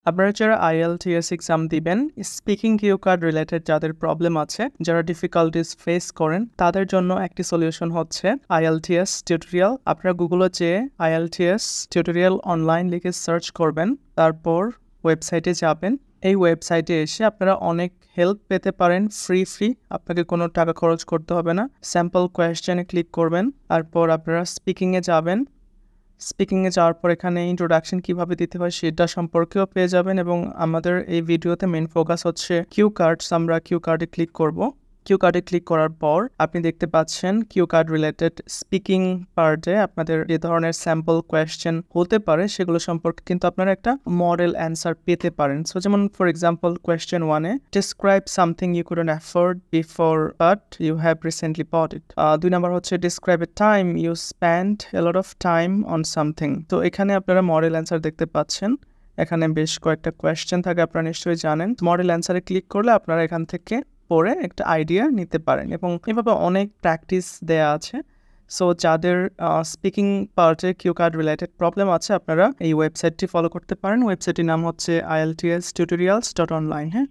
আপনারা যারা IELTS exam দিবেন, স্পিকিং কিউ কার্ড রিলেটেড যাদের প্রবলেম আছে, যারা ডিফিকাল্টিস ফেস করেন, তাদের জন্য একটি সলিউশন হচ্ছে IELTS টিউটোরিয়াল। আপনারা গুগলে যেয়ে IELTS টিউটোরিয়াল অনলাইন লিখে সার্চ করবেন, তারপর ওয়েবসাইটে যাবেন। এই ওয়েবসাইটে এসে আপনারা অনেক হেল্প পেতে পারেন ফ্রি। আপনাকে কোনো টাকা খরচ করতে হবে না। স্যাম্পল কোয়েশ্চেনে ক্লিক করবেন, তারপর আপনারা স্পিকিংয়ে যাবেন। স্পিকিংয়ে যাওয়ার পর এখানে ইন্ট্রোডাকশন কীভাবে দিতে হয় সেটা সম্পর্কেও পেয়ে যাবেন এবং আমাদের এই ভিডিওতে মেন ফোকাস হচ্ছে কিউ কার্ডস। আমরা কিউ কার্ডে ক্লিক করব। কিউ কার্ডে ক্লিক করার পর আপনি দেখতে পাচ্ছেন কিউ কার্ড রিলেটেড স্পিকিং পার্টে আপনাদের যে ধরনের স্যাম্পল কোয়েশ্চেন হতে পারে সেগুলো সম্পর্কে কিন্তু আপনারা একটা মডেল অ্যান্সার পেতে পারেন। সো যেমন ফর এক্সাম্পল কোয়েশ্চেন 1-এ describe something you couldn't afford before but you have recently bought it. 2 number হচ্ছে describe a time you spend a lot of time on something. তো এখানে আপনারা মডেল অ্যান্সার দেখতে পাচ্ছেন। এখানে বেশ কয়েকটা কোয়েশ্চেন থাকে, আপনারা নিশ্চয়ই জানেন। মডেল অ্যান্সারে ক্লিক করলে আপনারা এখান থেকে পরে একটা আইডিয়া নিতে পারেন এবং এভাবে অনেক প্র্যাকটিস দেয়া আছে। সো যাদের স্পিকিং পার্টে কিউ কার্ড রিলেটেড প্রবলেম আছে, আপনারা এই ওয়েবসাইটটি ফলো করতে পারেন। ওয়েবসাইটটির নাম হচ্ছে IELTS tutorials.online। হ্যাঁ।